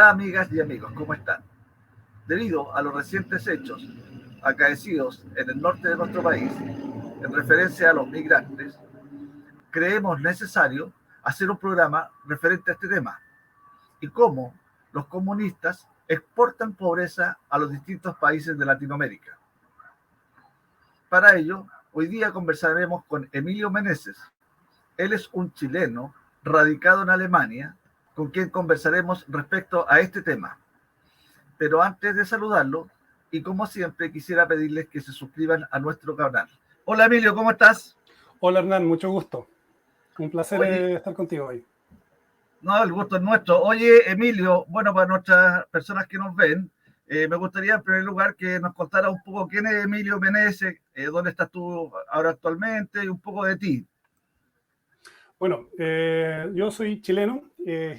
Hola amigas y amigos, ¿cómo están? Debido a los recientes hechos acaecidos en el norte de nuestro país, en referencia a los migrantes, creemos necesario hacer un programa referente a este tema y cómo los comunistas exportan pobreza a los distintos países de Latinoamérica. Para ello, hoy día conversaremos con Emilio Meneses. Él es un chileno radicado en Alemania, con quien conversaremos respecto a este tema. Pero antes de saludarlo, y como siempre, quisiera pedirles que se suscriban a nuestro canal. Hola Emilio, ¿cómo estás? Hola Hernán, mucho gusto. Un placer Oye, estar contigo hoy. no, el gusto es nuestro. Oye, Emilio, bueno, para nuestras personas que nos ven, me gustaría en primer lugar que nos contara un poco quién es Emilio Meneses, dónde estás tú ahora actualmente y un poco de ti. Bueno, yo soy chileno,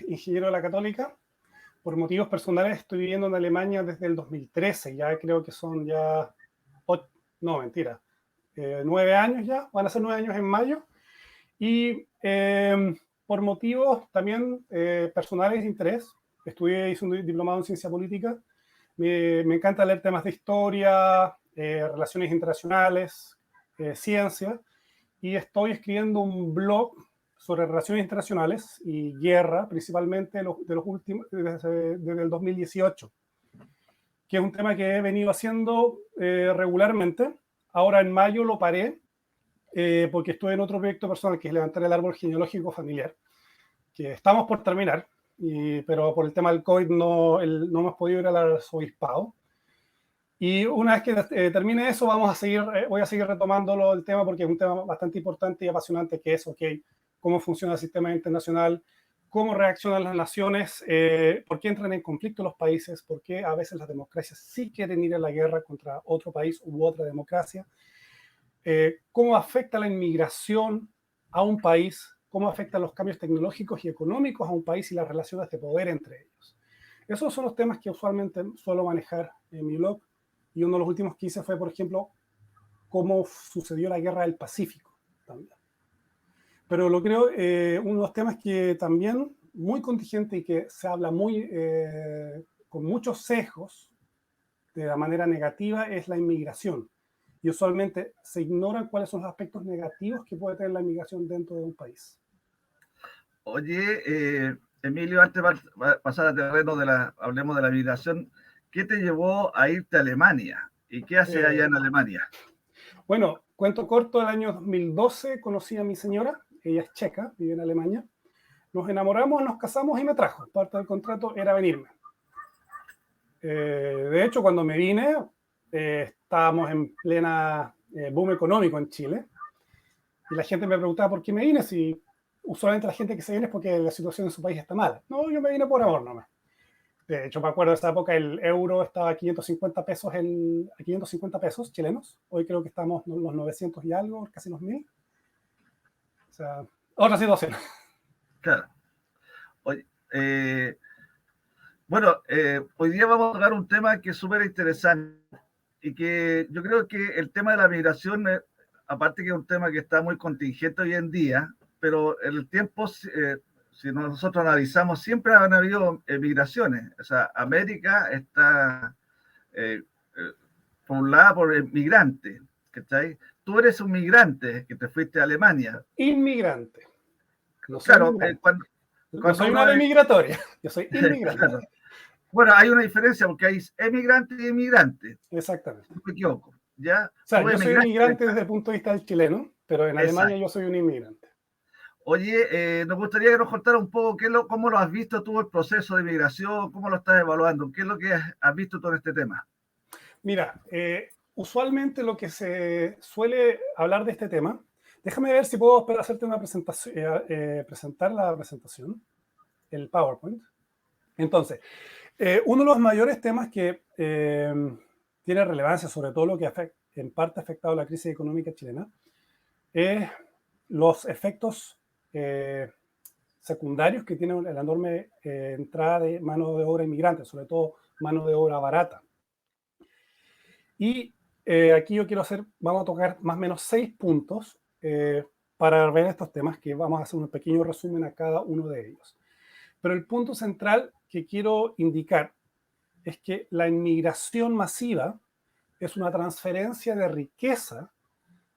ingeniero de la Católica. Por motivos personales estoy viviendo en Alemania desde el 2013. Ya creo que son ya, no, mentira, 9 años ya, van a ser 9 años en mayo. Y por motivos también personales de interés, hice un diplomado en ciencia política. Me encanta leer temas de historia, relaciones internacionales, ciencia, y estoy escribiendo un blog sobre relaciones internacionales y guerra, principalmente de los últimos, desde el 2018, que es un tema que he venido haciendo regularmente. Ahora en mayo lo paré porque estuve en otro proyecto personal, que es levantar el árbol genealógico familiar, que estamos por terminar, pero por el tema del COVID no hemos podido ir al arzobispado. Y una vez que termine eso, voy a seguir retomándolo el tema, porque es un tema bastante importante y apasionante, que es, cómo funciona el sistema internacional, cómo reaccionan las naciones, por qué entran en conflicto los países, por qué a veces las democracias sí quieren ir a la guerra contra otro país u otra democracia, cómo afecta la inmigración a un país, cómo afectan los cambios tecnológicos y económicos a un país y las relaciones de poder entre ellos. Esos son los temas que usualmente suelo manejar en mi blog. Y uno de los últimos que hice fue, por ejemplo, cómo sucedió la guerra del Pacífico también. Pero lo creo, uno de los temas que también muy contingente y que se habla con muchos sesgos de la manera negativa es la inmigración. Y usualmente se ignoran cuáles son los aspectos negativos que puede tener la inmigración dentro de un país. Oye, Emilio, antes de pasar al terreno hablemos de la migración, ¿qué te llevó a irte a Alemania? ¿Y qué haces allá en Alemania? Bueno, cuento corto, el año 2012 conocí a mi señora, ella es checa, vive en Alemania. Nos enamoramos, nos casamos y me trajo. Parte del contrato era venirme. De hecho, cuando me vine, estábamos en plena boom económico en Chile. Y la gente me preguntaba por qué me vine, si usualmente la gente que se viene es porque la situación en su país está mala. No, yo me vine por amor nomás. De hecho, me acuerdo de esa época, el euro estaba a 550 pesos, a 550 pesos chilenos. Hoy creo que estamos los 900 y algo, casi los 1000. O sea, otra situación. Claro. Oye, bueno, hoy día vamos a tocar un tema que es súper interesante y que yo creo que el tema de la migración, aparte que es un tema que está muy contingente hoy en día, pero en el tiempo, si nosotros analizamos, siempre han habido migraciones. O sea, América está eh, eh, poblada por migrantes, ¿cachai? Tú eres un migrante que te fuiste a Alemania. Inmigrante. No soy Claro, migrante. No cuando soy uno una ave es... migratoria. Yo soy inmigrante. Claro. Bueno, hay una diferencia porque hay emigrante y inmigrante. Exactamente. No me equivoco. ¿Ya? O sea, Tú yo soy emigraste. inmigrante desde el punto de vista del chileno, pero en Alemania Exacto. yo soy un inmigrante. Oye, nos gustaría que nos contara un poco cómo lo has visto tú el proceso de migración, cómo lo estás evaluando, qué es lo que has visto todo este tema. Mira, usualmente lo que se suele hablar de este tema, déjame ver si puedo hacerte una presentación, presentar la presentación, el PowerPoint. Entonces, uno de los mayores temas que tiene relevancia, sobre todo lo que en parte ha afectado la crisis económica chilena, es los efectos secundarios que tiene la enorme entrada de mano de obra inmigrante, sobre todo mano de obra barata. Y aquí vamos a tocar más o menos 6 puntos para ver estos temas, que vamos a hacer un pequeño resumen a cada uno de ellos. Pero el punto central que quiero indicar es que la inmigración masiva es una transferencia de riqueza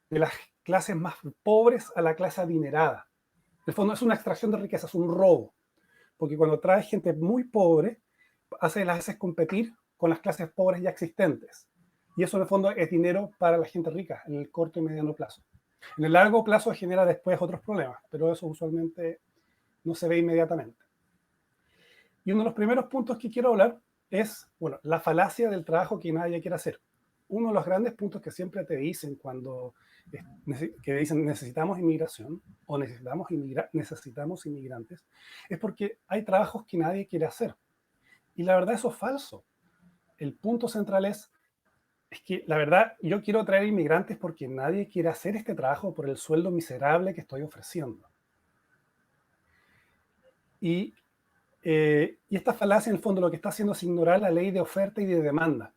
de las clases más pobres a la clase adinerada. En el fondo es una extracción de riqueza, es un robo, porque cuando traes gente muy pobre, las haces competir con las clases pobres ya existentes. Y eso en el fondo es dinero para la gente rica en el corto y mediano plazo. En el largo plazo genera después otros problemas, pero eso usualmente no se ve inmediatamente. Y uno de los primeros puntos que quiero hablar es, bueno, la falacia del trabajo que nadie quiere hacer. Uno de los grandes puntos que siempre te dicen cuando que dicen necesitamos inmigración o necesitamos inmigrantes, es porque hay trabajos que nadie quiere hacer. Y la verdad eso es falso. El punto central es que la verdad yo quiero traer inmigrantes porque nadie quiere hacer este trabajo por el sueldo miserable que estoy ofreciendo. Y esta falacia en el fondo lo que está haciendo es ignorar la ley de oferta y de demanda.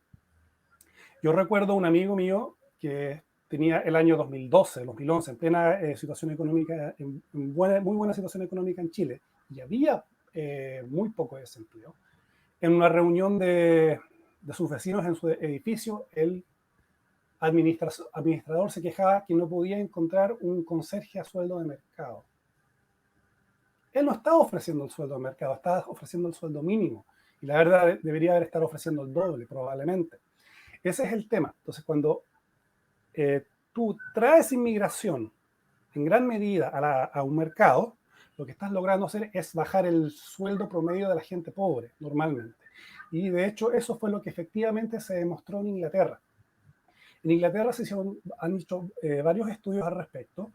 Yo recuerdo un amigo mío que tenía el año 2012, 2011, en plena situación económica, muy buena situación económica en Chile, y había muy poco desempleo. En una reunión de sus vecinos en su edificio, el administrador se quejaba que no podía encontrar un conserje a sueldo de mercado. Él no estaba ofreciendo el sueldo de mercado, estaba ofreciendo el sueldo mínimo. Y la verdad debería haber estado ofreciendo el doble, probablemente. Ese es el tema. Entonces, cuando tú traes inmigración en gran medida a un mercado, lo que estás logrando hacer es bajar el sueldo promedio de la gente pobre, normalmente. Y de hecho, eso fue lo que efectivamente se demostró en Inglaterra. En Inglaterra han hecho varios estudios al respecto,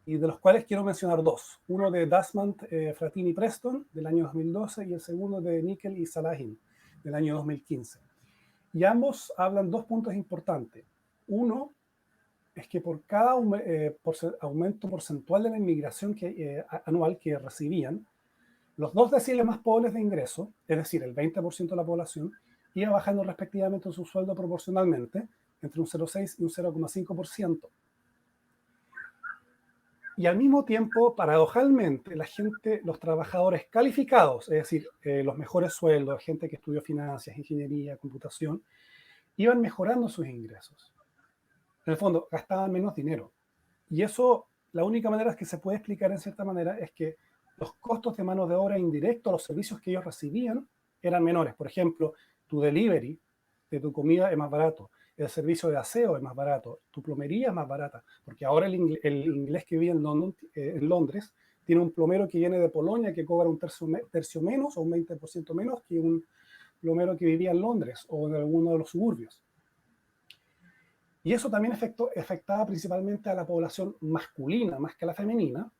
y de los cuales quiero mencionar dos. Uno de Desmond Fratini Preston, del año 2012, y el segundo de Nickel y Salahin, del año 2015. Y ambos hablan dos puntos importantes. Uno es que por cada aumento porcentual de la inmigración anual que recibían, los 2 deciles más pobres de ingreso, es decir, el 20% de la población, iba bajando respectivamente su sueldo proporcionalmente entre un 0,6 y un 0,5%. Y al mismo tiempo, paradojalmente, los trabajadores calificados, es decir, los mejores sueldos, gente que estudió finanzas, ingeniería, computación, iban mejorando sus ingresos. En el fondo, gastaban menos dinero. Y eso, la única manera que se puede explicar en cierta manera es que los costos de mano de obra indirectos, los servicios que ellos recibían, eran menores. Por ejemplo, tu delivery de tu comida es más barato, el servicio de aseo es más barato, tu plomería es más barata, porque ahora el inglés que vive en Londres tiene un plomero que viene de Polonia que cobra un tercio menos o un 20% menos que un plomero que vivía en Londres o en alguno de los suburbios. Y eso también afectaba principalmente a la población masculina más que a la femenina,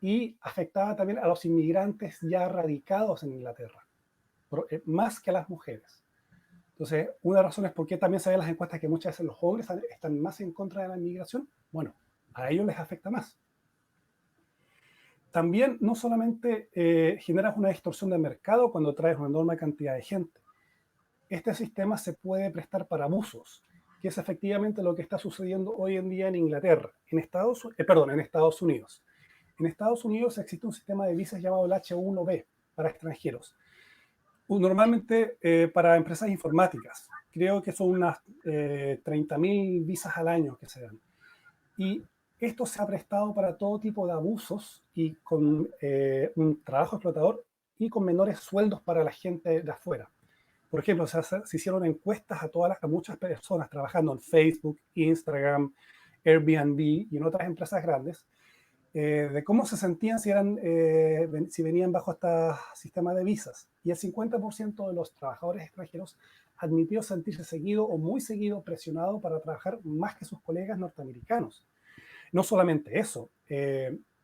y afectaba también a los inmigrantes ya radicados en Inglaterra, más que a las mujeres. Entonces, una de las razones por qué también se ven las encuestas que muchas veces los jóvenes están más en contra de la inmigración, bueno, a ellos les afecta más. También no solamente generas una distorsión de mercado cuando traes una enorme cantidad de gente. Este sistema se puede prestar para abusos, que es efectivamente lo que está sucediendo hoy en día en Inglaterra, en Estados Unidos. En Estados Unidos existe un sistema de visas llamado el H1B para extranjeros. Normalmente para empresas informáticas. Creo que son unas 30.000 visas al año que se dan. Y esto se ha prestado para todo tipo de abusos y con un trabajo explotador y con menores sueldos para la gente de afuera. Por ejemplo, se hicieron encuestas a muchas personas trabajando en Facebook, Instagram, Airbnb y en otras empresas grandes, de cómo se sentían si venían bajo este sistema de visas. Y el 50% de los trabajadores extranjeros admitió sentirse seguido o muy seguido presionado para trabajar más que sus colegas norteamericanos. No solamente eso,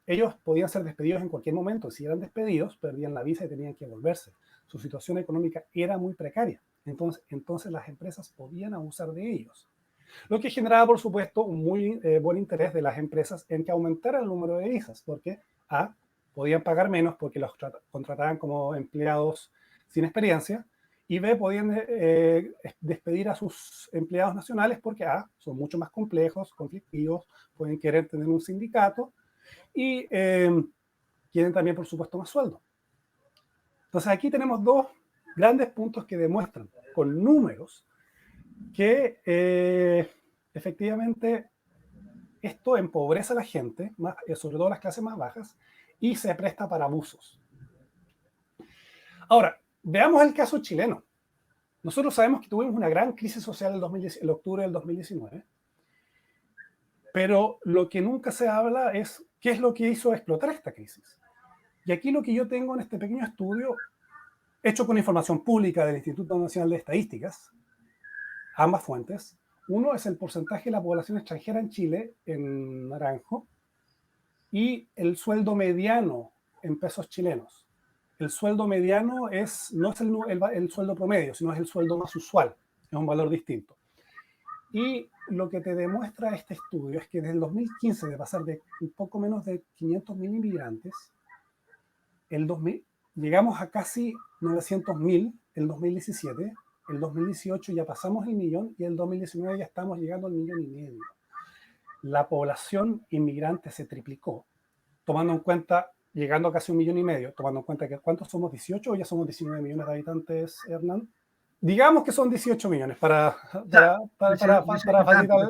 ellos podían ser despedidos en cualquier momento. Si eran despedidos, perdían la visa y tenían que volverse. Su situación económica era muy precaria. Entonces las empresas podían abusar de ellos. Lo que generaba, por supuesto, un muy buen interés de las empresas en que aumentara el número de visas, porque A, podían pagar menos porque los contrataban como empleados sin experiencia, y B, podían despedir a sus empleados nacionales porque A, son mucho más complejos, conflictivos, pueden querer tener un sindicato y quieren también, por supuesto, más sueldo. Entonces aquí tenemos dos grandes puntos que demuestran con números que efectivamente esto empobrece a la gente, sobre todo las clases más bajas, y se presta para abusos. Ahora, veamos el caso chileno. Nosotros sabemos que tuvimos una gran crisis social en octubre del 2019, pero lo que nunca se habla es qué es lo que hizo explotar esta crisis. Y aquí lo que yo tengo en este pequeño estudio, hecho con información pública del Instituto Nacional de Estadísticas, ambas fuentes. Uno es el porcentaje de la población extranjera en Chile, en naranjo, y el sueldo mediano en pesos chilenos. El sueldo mediano no es el sueldo promedio, sino es el sueldo más usual, es un valor distinto. Y lo que te demuestra este estudio es que desde el 2015, de pasar de un poco menos de 500.000 inmigrantes, llegamos a casi 900.000 el 2017, el 2018 ya pasamos el millón y el 2019 ya estamos llegando al 1,5 millones. La población inmigrante se triplicó, tomando en cuenta, llegando a casi 1,5 millones, tomando en cuenta que ¿cuántos somos? ¿18 o ya somos 19 millones de habitantes, Hernán? Digamos que son 18 millones para facilitar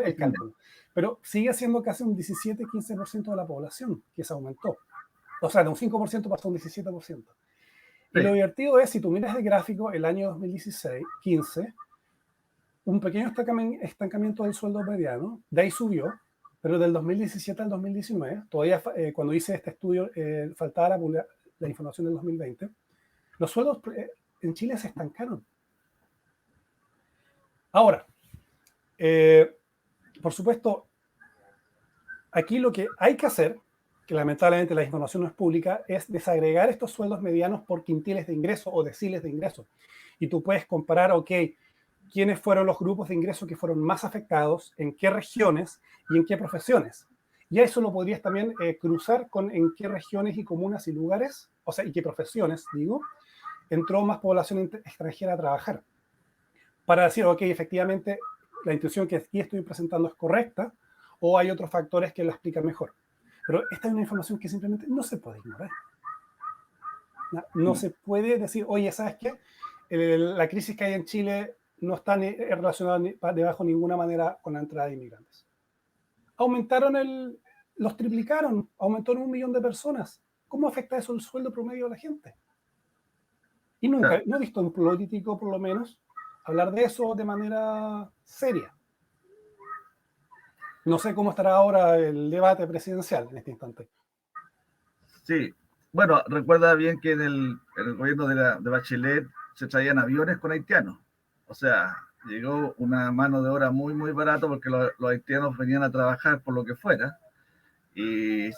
el cálculo. Pero sigue siendo casi un 17-15% de la población que se aumentó. O sea, de un 5% pasó a un 17%. Y lo divertido es, si tú miras el gráfico, el año 2016-15, un pequeño estancamiento del sueldo mediano, de ahí subió, pero del 2017 al 2019, todavía cuando hice este estudio faltaba la información del 2020, los sueldos en Chile se estancaron. Ahora, por supuesto, aquí lo que hay que hacer, que lamentablemente la información no es pública, es desagregar estos sueldos medianos por quintiles de ingreso o deciles de ingreso. Y tú puedes comparar, ok, quiénes fueron los grupos de ingreso que fueron más afectados, en qué regiones y en qué profesiones. Y a eso lo podrías también cruzar con en qué regiones y comunas y lugares, o sea, y qué profesiones, digo, entró más población extranjera a trabajar. Para decir, ok, efectivamente, la intuición que aquí estoy presentando es correcta, o hay otros factores que la explican mejor. Pero esta es una información que simplemente no se puede ignorar. No se puede decir, oye, ¿sabes qué? La crisis que hay en Chile no está relacionada de bajo ninguna manera con la entrada de inmigrantes. Los triplicaron, aumentó en 1 millón de personas. ¿Cómo afecta eso el sueldo promedio de la gente? Y nunca, no he visto un político, por lo menos, hablar de eso de manera seria. No sé cómo estará ahora el debate presidencial en este instante. Sí, bueno, recuerda bien que en el gobierno de Bachelet se traían aviones con haitianos. O sea, llegó una mano de obra muy, muy barato porque los haitianos venían a trabajar por lo que fuera. Y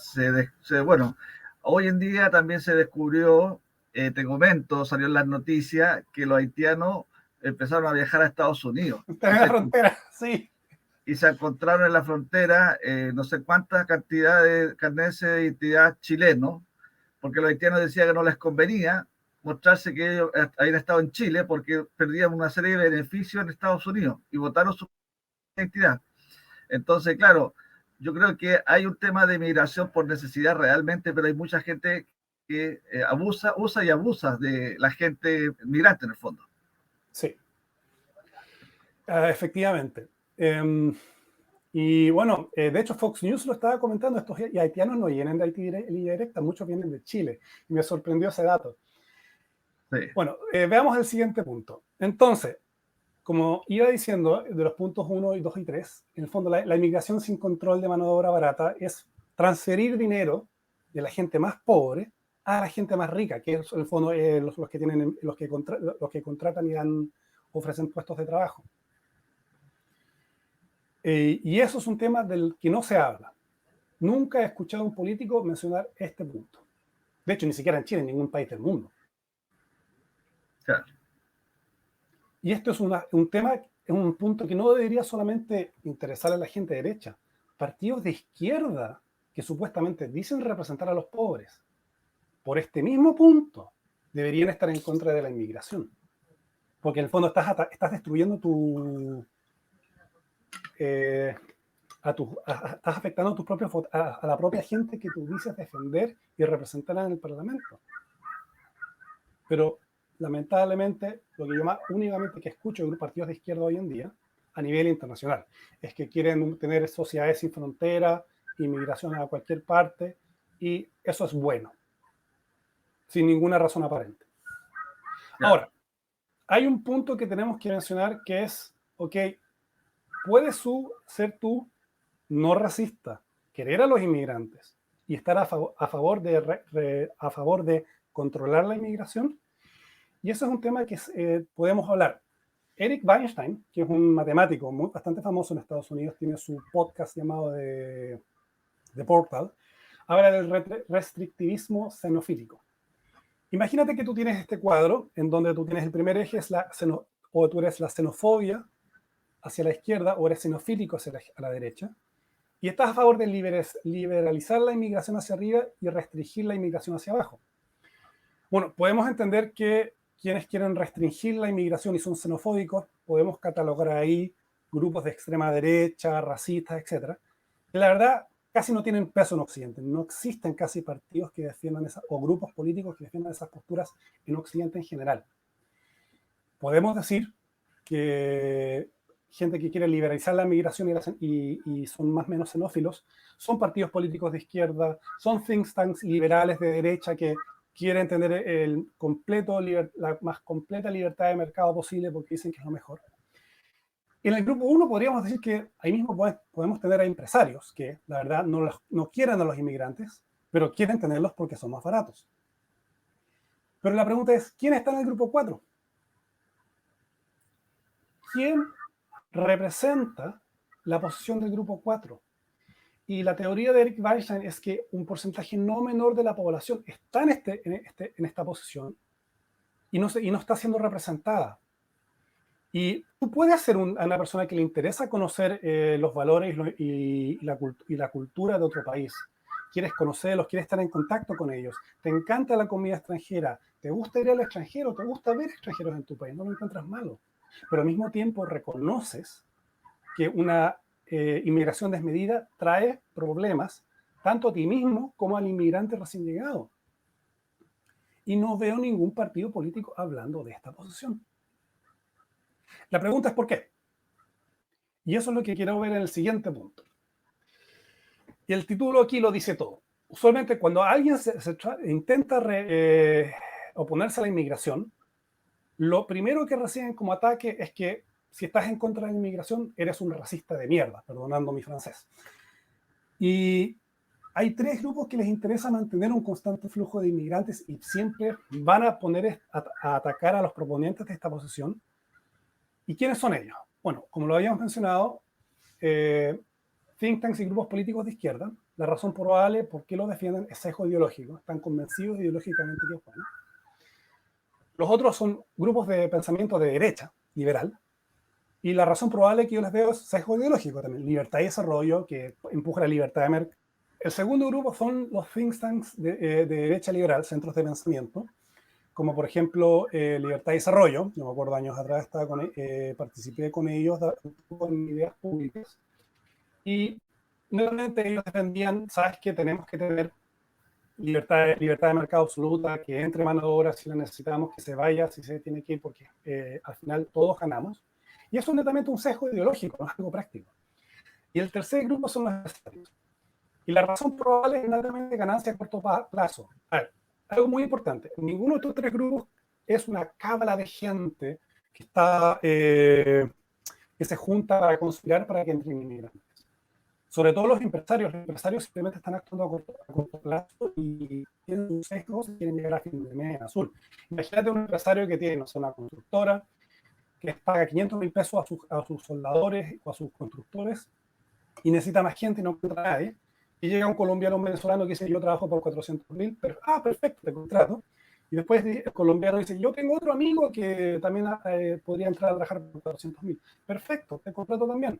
bueno, hoy en día también se descubrió, te comento, salió en las noticias que los haitianos empezaron a viajar a Estados Unidos. Está en la frontera, sí. Y se encontraron en la frontera no sé cuántas cantidades de carnets de identidad chilenos, porque los haitianos decían que no les convenía mostrarse que ellos habían estado en Chile porque perdían una serie de beneficios en Estados Unidos y votaron su identidad. Entonces, claro, yo creo que hay un tema de migración por necesidad realmente, pero hay mucha gente que usa y abusa de la gente migrante en el fondo. Sí. Efectivamente. Y bueno, de hecho Fox News lo estaba comentando, estos haitianos no vienen de Haití línea directa, muchos vienen de Chile. Y me sorprendió ese dato. Sí. Bueno, veamos el siguiente punto. Entonces, como iba diciendo, de los puntos 1, 2 y 3, en el fondo la inmigración sin control de mano de obra barata es transferir dinero de la gente más pobre a la gente más rica, que es en el fondo los que contratan y ofrecen puestos de trabajo. Y eso es un tema del que no se habla. Nunca he escuchado a un político mencionar este punto. De hecho, ni siquiera en Chile, en ningún país del mundo. Claro. Y esto es un tema, es un punto que no debería solamente interesar a la gente derecha. Partidos de izquierda que supuestamente dicen representar a los pobres, por este mismo punto, deberían estar en contra de la inmigración. Porque en el fondo estás destruyendo estás afectando a la propia gente que tú dices defender y representar en el Parlamento. Pero lamentablemente, lo que yo más únicamente que escucho de partidos de izquierda hoy en día, a nivel internacional, es que quieren tener sociedades sin frontera, inmigración a cualquier parte, y eso es bueno, sin ninguna razón aparente. Ya. Ahora, hay un punto que tenemos que mencionar que es, ok, puedes ser tú no racista, querer a los inmigrantes y estar a favor de controlar la inmigración. Y eso es un tema que podemos hablar. Eric Weinstein, que es un matemático bastante famoso en Estados Unidos, tiene su podcast llamado The Portal, habla del restrictivismo xenofílico. Imagínate que tú tienes este cuadro en donde tú tienes el primer eje, o tú eres la xenofobia hacia la izquierda o eres xenofílico hacia la derecha, y estás a favor de liberalizar la inmigración hacia arriba y restringir la inmigración hacia abajo. Bueno, podemos entender que quienes quieren restringir la inmigración y son xenofóbicos, podemos catalogar ahí grupos de extrema derecha, racistas, etc. Y la verdad, casi no tienen peso en Occidente. No existen casi partidos que defiendan o grupos políticos que defiendan esas posturas en Occidente en general. Podemos decir que gente que quiere liberalizar la migración y son más o menos xenófilos, son partidos políticos de izquierda, son think tanks liberales de derecha que quieren tener la más completa libertad de mercado posible porque dicen que es lo mejor. En el grupo 1 podríamos decir que ahí mismo podemos tener a empresarios que la verdad no quieren a los inmigrantes, pero quieren tenerlos porque son más baratos. Pero la pregunta es, ¿quién está en el grupo 4? ¿Quién representa la posición del grupo 4? Y la teoría de Eric Weinstein es que un porcentaje no menor de la población está en esta posición y no está siendo representada. Y tú puedes ser una persona que le interesa conocer los valores y la cultura de otro país. Quieres conocerlos, quieres estar en contacto con ellos. Te encanta la comida extranjera. Te gusta ir al extranjero, te gusta ver extranjeros en tu país. No lo encuentras malo. Pero al mismo tiempo reconoces que una inmigración desmedida trae problemas tanto a ti mismo como al inmigrante recién llegado. Y no veo ningún partido político hablando de esta posición. La pregunta es ¿por qué? Y eso es lo que quiero ver en el siguiente punto. Y el título aquí lo dice todo. Usualmente cuando alguien intenta oponerse a la inmigración, lo primero que reciben como ataque es que si estás en contra de la inmigración, eres un racista de mierda, perdonando mi francés. Y hay 3 grupos que les interesa mantener un constante flujo de inmigrantes y siempre van a poner a atacar a los proponentes de esta posición. ¿Y quiénes son ellos? Bueno, como lo habíamos mencionado, think tanks y grupos políticos de izquierda. La razón probable por qué lo defienden es sesgo ideológico. Están convencidos ideológicamente que es bueno. Los otros son grupos de pensamiento de derecha, liberal. Y la razón probable que yo les veo es sesgo ideológico también. Libertad y desarrollo, que empuja la libertad de mercado. El segundo grupo son los think tanks de derecha liberal, centros de pensamiento, como por ejemplo Libertad y Desarrollo. Yo me acuerdo años atrás participé con ellos en ideas públicas. Y nuevamente ellos defendían, sabes que tenemos que tener libertad de mercado absoluta, que entre mano de obra si la necesitamos, que se vaya si se tiene que ir, porque al final todos ganamos. Y eso es netamente un sesgo ideológico, no es algo práctico. Y el tercer grupo son los empresarios. Y la razón probable es netamente ganancia a corto plazo. A ver, algo muy importante, ninguno de estos 3 grupos es una cábala de gente que se junta para conspirar para que entren inmigrantes. Sobre todo los empresarios simplemente están actuando a corto plazo y tienen sus sesgos y quieren llegar a fin de mes en azul. Imagínate un empresario que tiene, no sé, una constructora que paga 500.000 pesos a sus soldadores o a sus constructores y necesita más gente y no encuentra a nadie. Y llega un colombiano o un venezolano que dice, yo trabajo por 400.000, pero, perfecto, te contrato. Y después el colombiano dice, yo tengo otro amigo que también podría entrar a trabajar por 400.000. Perfecto, te contrato también.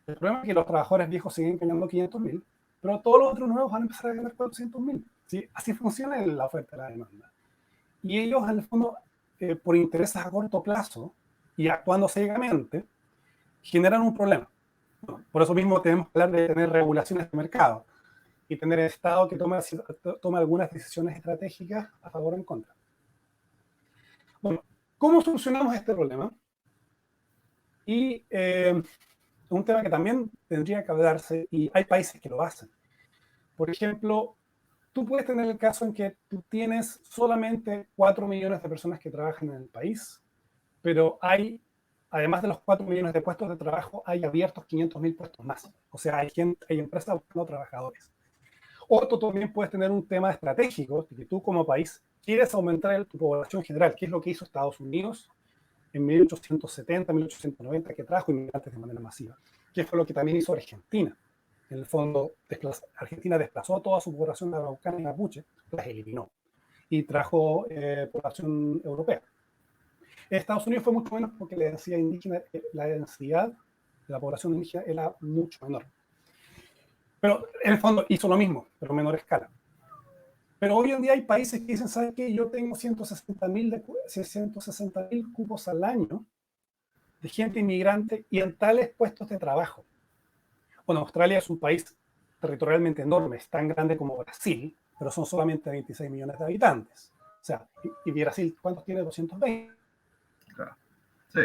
El problema es que los trabajadores viejos siguen ganando 500.000, pero todos los otros nuevos van a empezar a ganar 400.000. ¿Sí? Así funciona la oferta y la demanda. Y ellos, en el fondo, por intereses a corto plazo y actuando ciegamente, generan un problema. Bueno, por eso mismo tenemos que hablar de tener regulaciones de mercado y tener el Estado que tome algunas decisiones estratégicas a favor o en contra. Bueno, ¿cómo solucionamos este problema? Y un tema que también tendría que hablarse, y hay países que lo hacen. Por ejemplo, tú puedes tener el caso en que tú tienes solamente 4 millones de personas que trabajan en el país, pero hay, además de los 4 millones de puestos de trabajo, hay abiertos 500.000 puestos más. O sea, hay empresas buscando trabajadores. O tú también puedes tener un tema estratégico, de que tú como país quieres aumentar tu población general, que es lo que hizo Estados Unidos en 1870, 1890, que trajo inmigrantes de manera masiva, que fue lo que también hizo Argentina. En el fondo, Argentina desplazó a toda su población araucana y mapuche, las eliminó, y trajo población europea. En Estados Unidos fue mucho menos porque la densidad indígena, la densidad de la población indígena era mucho menor. Pero en el fondo hizo lo mismo, pero a menor escala. Pero hoy en día hay países que dicen, ¿sabes qué? Yo tengo 160.000 cupos al año de gente inmigrante y en tales puestos de trabajo. Bueno, Australia es un país territorialmente enorme, es tan grande como Brasil, pero son solamente 26 millones de habitantes. O sea, ¿y Brasil cuántos tiene? 220. Claro. Sí.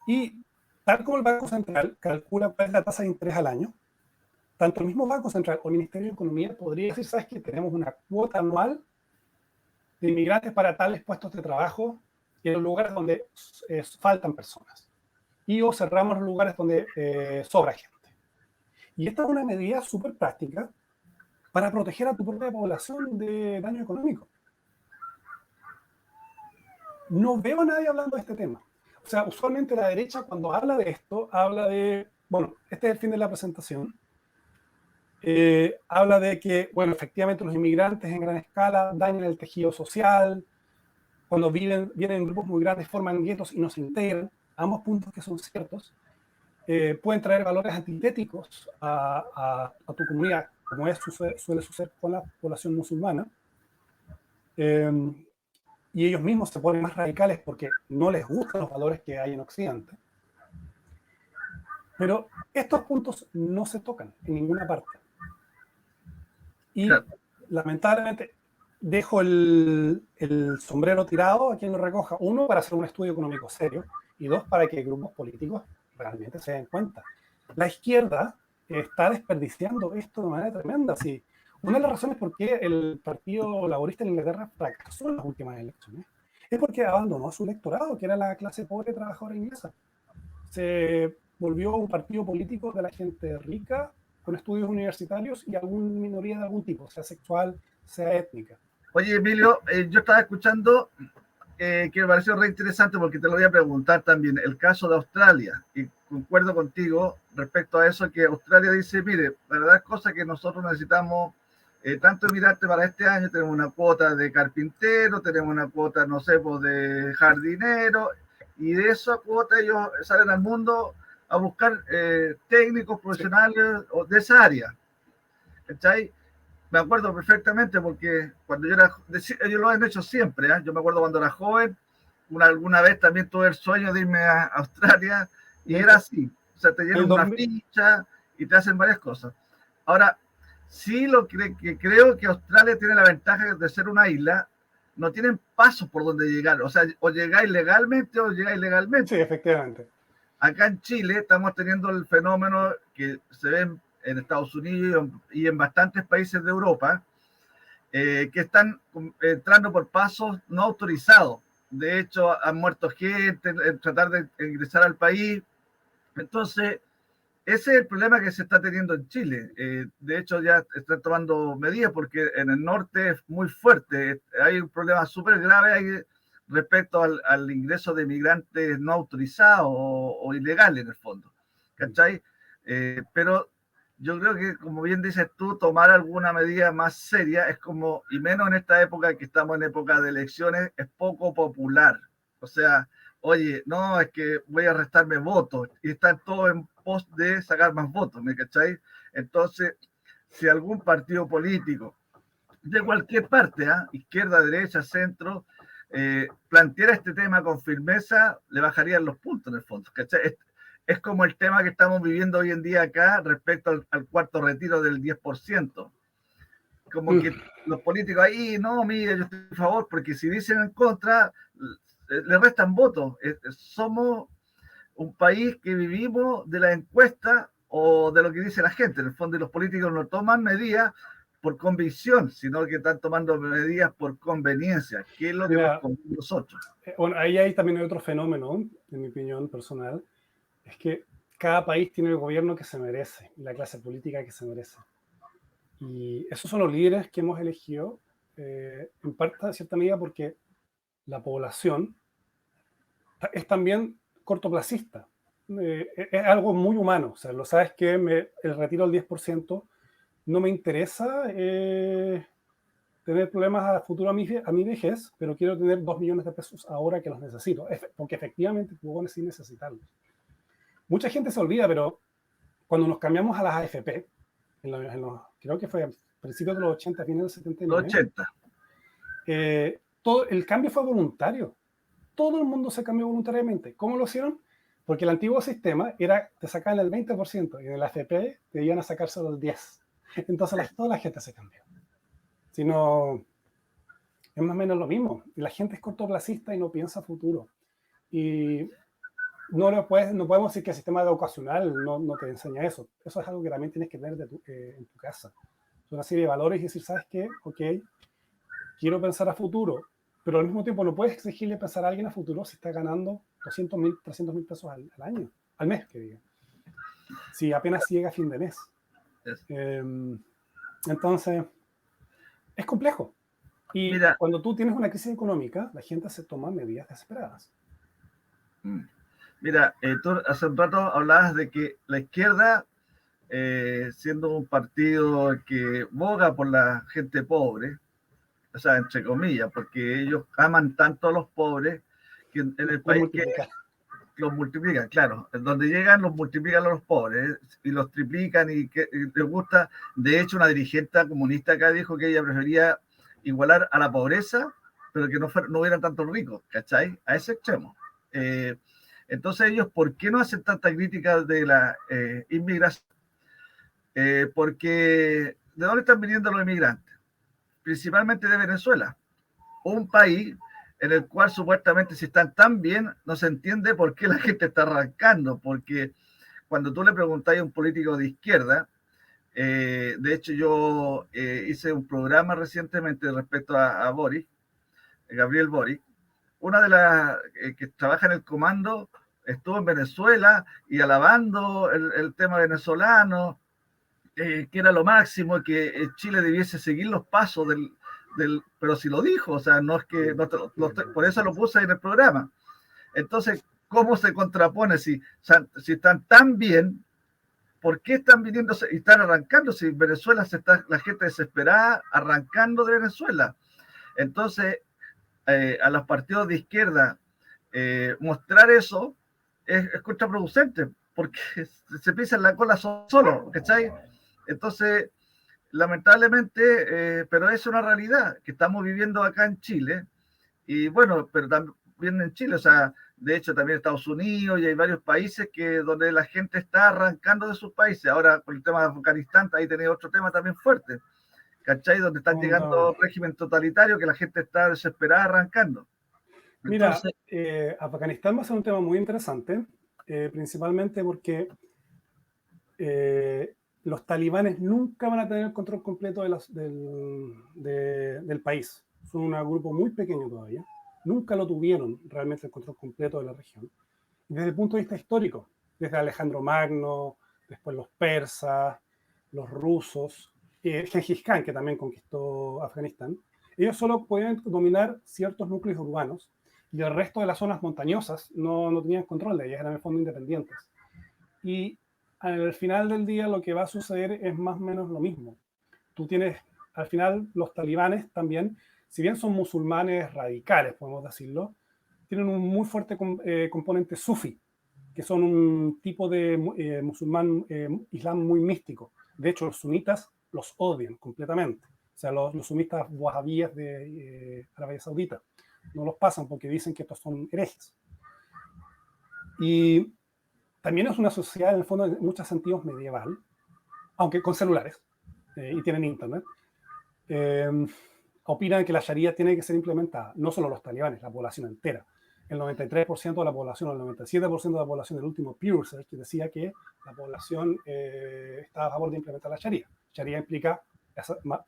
Y tal como el Banco Central calcula cuál es la tasa de interés al año, tanto el mismo Banco Central o el Ministerio de Economía podría decir, ¿sabes qué? Tenemos una cuota anual de inmigrantes para tales puestos de trabajo y en los lugares donde faltan personas. Y o cerramos los lugares donde sobra gente. Y esta es una medida súper práctica para proteger a tu propia población de daño económico. No veo a nadie hablando de este tema. O sea, usualmente la derecha cuando habla de esto, habla de, bueno, este es el fin de la presentación, habla de que, bueno, efectivamente los inmigrantes en gran escala dañan el tejido social, cuando vienen en grupos muy grandes forman guetos y no se integran, ambos puntos que son ciertos, pueden traer valores antitéticos a tu comunidad, como suele suceder con la población musulmana. Y ellos mismos se ponen más radicales porque no les gustan los valores que hay en Occidente. Pero estos puntos no se tocan en ninguna parte. Y claro, lamentablemente dejo el sombrero tirado a quien lo recoja. Uno, para hacer un estudio económico serio, y dos, para que grupos políticos realmente se den cuenta. La izquierda está desperdiciando esto de manera tremenda. Sí. Una de las razones por qué el Partido Laborista en Inglaterra fracasó en las últimas elecciones es porque abandonó a su electorado, que era la clase pobre trabajadora inglesa. Se volvió un partido político de la gente rica, con estudios universitarios y alguna minoría de algún tipo, sea sexual, sea étnica. Oye, Emilio, yo estaba escuchando que me pareció re interesante porque te lo voy a preguntar también, el caso de Australia, y concuerdo contigo respecto a eso, que Australia dice, mire, la verdad es cosa que nosotros necesitamos tanto inmigrante para este año, tenemos una cuota de carpintero, tenemos una cuota, no sé, pues de jardinero, y de esa cuota ellos salen al mundo a buscar técnicos profesionales sí, de esa área. ¿Cachai? Me acuerdo perfectamente porque cuando yo era, ellos lo han hecho siempre, ¿eh? Yo me acuerdo cuando era joven, alguna vez también tuve el sueño de irme a Australia y era así, o sea, te llenan una ficha y te hacen varias cosas. Ahora, sí lo que creo que Australia tiene la ventaja de ser una isla, no tienen pasos por donde llegar, o sea, o llegáis legalmente o llegáis ilegalmente. Sí, efectivamente. Acá en Chile estamos teniendo el fenómeno que se ve en Estados Unidos y en bastantes países de Europa, que están entrando por pasos no autorizados. De hecho, han muerto gente en tratar de ingresar al país. Entonces, ese es el problema que se está teniendo en Chile. De hecho, ya están tomando medidas porque en el norte es muy fuerte. Hay un problema súper grave ahí respecto al ingreso de migrantes no autorizados o ilegales en el fondo. ¿Cachai? Pero yo creo que, como bien dices tú, tomar alguna medida más seria es como, y menos en esta época que estamos en época de elecciones, es poco popular. O sea, oye, no, es que voy a restarme votos y están todos en pos de sacar más votos, ¿me cachai? Entonces, si algún partido político de cualquier parte, ¿eh? Izquierda, derecha, centro, planteara este tema con firmeza, le bajarían los puntos en el fondo, ¿cachai? Es como el tema que estamos viviendo hoy en día acá respecto al cuarto retiro del 10%. como que los políticos ahí, no, mire, yo estoy a favor, porque si dicen en contra, le restan votos. Somos un país que vivimos de la encuesta o de lo que dice la gente. En el fondo, los políticos no toman medidas por convicción, sino que están tomando medidas por conveniencia, que es lo que nos conviene a nosotros. Bueno, ahí hay también otro fenómeno, en mi opinión personal, es que cada país tiene el gobierno que se merece, y la clase política que se merece. Y esos son los líderes que hemos elegido, en parte, en cierta medida, porque la población es también cortoplacista. Es algo muy humano. O sea, lo sabes que el retiro del 10% no me interesa tener problemas a futuro a mi vejez, pero quiero tener 2 millones de pesos ahora que los necesito, porque efectivamente puedo necesitarlos. Mucha gente se olvida, pero cuando nos cambiamos a las AFP, creo que fue a principios de los 80, fines del 79, los 80. Todo el cambio fue voluntario. Todo el mundo se cambió voluntariamente. ¿Cómo lo hicieron? Porque el antiguo sistema era, te sacaban el 20% y en el AFP te iban a sacar solo el 10%. Entonces toda la gente se cambió. Si no, es más o menos lo mismo. Y la gente es cortoplacista y no piensa futuro. Y no podemos decir que el sistema educacional no te enseña eso. Eso es algo que también tienes que tener en tu casa. Es una serie de valores y decir, ¿sabes qué? Ok, quiero pensar a futuro, pero al mismo tiempo no puedes exigirle pensar a alguien a futuro si está ganando 200.000, 300.000 pesos al año, al mes, que diga. Si apenas llega a fin de mes. Entonces, es complejo. Y mira, cuando tú tienes una crisis económica, la gente se toma medidas desesperadas. Mira, tú hace un rato hablabas de que la izquierda, siendo un partido que boga por la gente pobre, o sea, entre comillas, porque ellos aman tanto a los pobres que en el país que los multiplican, claro, donde llegan los multiplican a los pobres y los triplican y les gusta. De hecho, una dirigente comunista acá dijo que ella prefería igualar a la pobreza, pero que no hubieran tantos ricos, ¿cachai? A ese extremo. Entonces ellos, ¿por qué no hacen tanta crítica de la inmigración? Porque ¿de dónde están viniendo los inmigrantes? Principalmente de Venezuela, un país en el cual supuestamente si están tan bien, no se entiende por qué la gente está arrancando, porque cuando tú le preguntáis a un político de izquierda, de hecho yo hice un programa recientemente respecto a Boric, Gabriel Boric, una de las que trabaja en el comando estuvo en Venezuela y alabando el tema venezolano, que era lo máximo, que Chile debiese seguir los pasos pero si lo dijo, o sea, no es que, por eso lo puse en el programa. Entonces, ¿cómo se contrapone si están tan bien? ¿Por qué están viniendo y están arrancando? Si Venezuela la gente desesperada arrancando de Venezuela. Entonces, a los partidos de izquierda mostrar eso es contraproducente, porque se pisan la cola solo, ¿cachai? Entonces, lamentablemente, pero es una realidad que estamos viviendo acá en Chile, y bueno, pero también en Chile, o sea, de hecho también Estados Unidos, y hay varios países donde la gente está arrancando de sus países. Ahora, con el tema de Afganistán, ahí tenéis otro tema también fuerte, ¿cachai? Donde están llegando régimen totalitario que la gente está desesperada arrancando. Entonces, mira, Afganistán va a ser un tema muy interesante, principalmente porque los talibanes nunca van a tener el control completo del país. Son un grupo muy pequeño todavía. Nunca lo tuvieron realmente el control completo de la región. Y desde el punto de vista histórico, desde Alejandro Magno, después los persas, los rusos, Gengis Khan, que también conquistó Afganistán, ellos solo podían dominar ciertos núcleos urbanos y el resto de las zonas montañosas no tenían control de ellas, eran en el fondo independientes. Y al final del día lo que va a suceder es más o menos lo mismo. Tú tienes, al final, los talibanes también, si bien son musulmanes radicales, podemos decirlo, tienen un muy fuerte componente sufi, que son un tipo de musulmán, islam muy místico. De hecho, los sunitas los odian completamente. O sea, los sunistas wahabíes de Arabia Saudita no los pasan porque dicen que estos son herejes. Y también es una sociedad, en el fondo, en muchos sentidos medieval, aunque con celulares, y tienen internet. opinan que la Sharia tiene que ser implementada, no solo los talibanes, la población entera. El 93% de la población, o el 97% de la población del último Pew Research decía que la población estaba a favor de implementar la Sharia. Sharia implica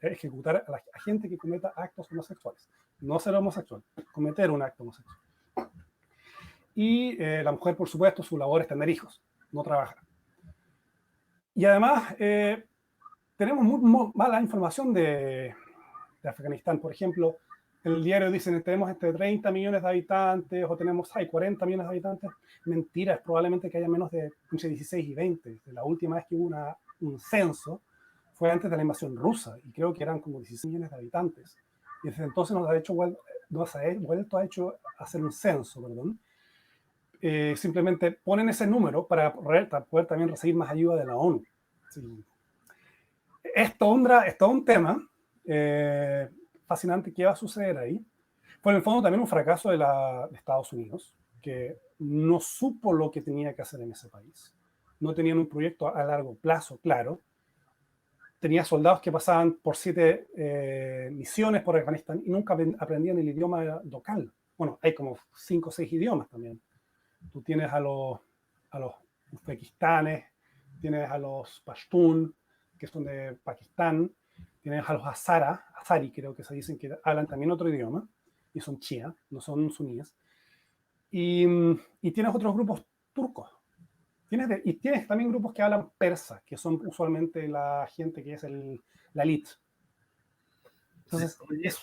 ejecutar a la gente que cometa actos homosexuales, no ser homosexual, cometer un acto homosexual. Y la mujer, por supuesto, su labor es tener hijos, no trabajar. Y además, tenemos muy mala información de Afganistán. Por ejemplo, en el diario dicen tenemos entre 30 millones de habitantes o tenemos 40 millones de habitantes. Mentira, es probablemente que haya menos de entre 16 y 20. La última vez que hubo un censo fue antes de la invasión rusa y creo que eran como 16 millones de habitantes. Y desde entonces nos ha vuelto a hacer un censo, perdón. Simplemente ponen ese número para poder también recibir más ayuda de la ONU. Sí. Esto es todo un tema fascinante. ¿Qué va a suceder ahí? Fue en el fondo también un fracaso de Estados Unidos, que no supo lo que tenía que hacer en ese país. No tenían un proyecto a largo plazo claro. Tenía soldados que pasaban por 7 misiones por Afganistán y nunca aprendían el idioma local. Bueno, hay como 5 o 6 idiomas también. Tú tienes a los uzbekistanes, tienes a los pashtun, que son de Pakistán, tienes a los azari, creo que se dicen que hablan también otro idioma, y son chia, no son suníes. Y tienes otros grupos turcos. Tienes también grupos que hablan persa, que son usualmente la gente que es la elite. Entonces, sí, es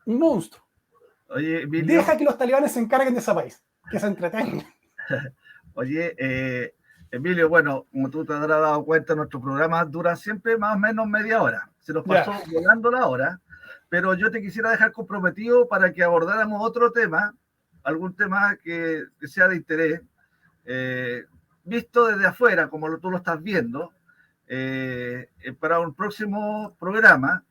un monstruo. Oye, Emilio, deja que los talibanes se encarguen de ese país, que se entretengan. Oye, Emilio, bueno, como tú te habrás dado cuenta, nuestro programa dura siempre más o menos media hora. Se nos pasó volando la hora, pero yo te quisiera dejar comprometido para que abordáramos otro tema, algún tema que sea de interés, visto desde afuera, como tú lo estás viendo, para un próximo programa.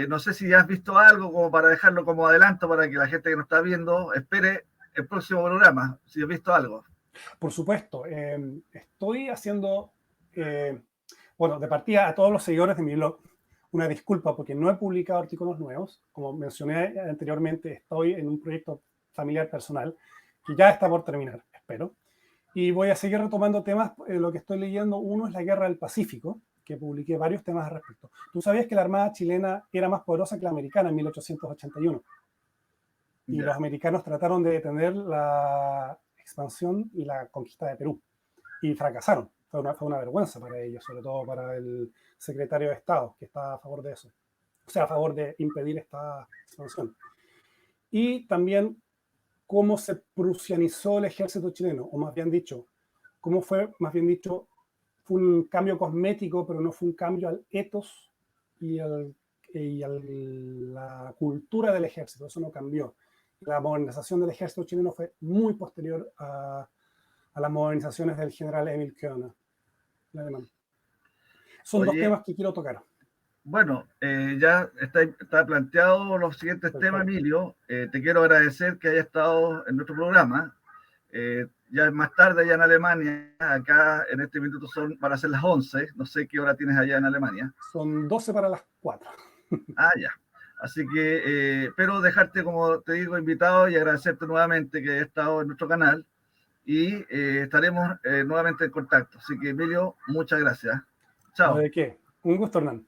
No sé si ya has visto algo como para dejarlo como adelanto para que la gente que nos está viendo espere el próximo programa, si has visto algo. Por supuesto, estoy haciendo, bueno, de partida a todos los seguidores de mi blog, una disculpa porque no he publicado artículos nuevos. Como mencioné anteriormente, estoy en un proyecto familiar personal que ya está por terminar, espero. Y voy a seguir retomando temas. Lo que estoy leyendo, uno es la Guerra del Pacífico, que publiqué varios temas al respecto. ¿Tú sabías que la Armada chilena era más poderosa que la americana en 1881? Y los americanos trataron de detener la expansión y la conquista de Perú. Y fracasaron. Fue una vergüenza para ellos, sobre todo para el secretario de Estado, que estaba a favor de eso. O sea, a favor de impedir esta expansión. Y también cómo se prusianizó el ejército chileno, o más bien dicho, fue un cambio cosmético, pero no fue un cambio al ethos y a la cultura del ejército. Eso no cambió. La modernización del ejército chileno fue muy posterior a las modernizaciones del general Emil Köhler, el alemán. Son dos temas que quiero tocar. Bueno, ya está planteado los siguientes temas, Emilio. Te quiero agradecer que hayas estado en nuestro programa. Ya es más tarde allá en Alemania, acá en este minuto van a ser las 11, no sé qué hora tienes allá en Alemania. Son 12 para las 4. Ya. Así que, pero dejarte, como te digo, invitado y agradecerte nuevamente que hayas estado en nuestro canal y estaremos nuevamente en contacto. Así que, Emilio, muchas gracias. Chao. ¿De qué? Un gusto, Hernán.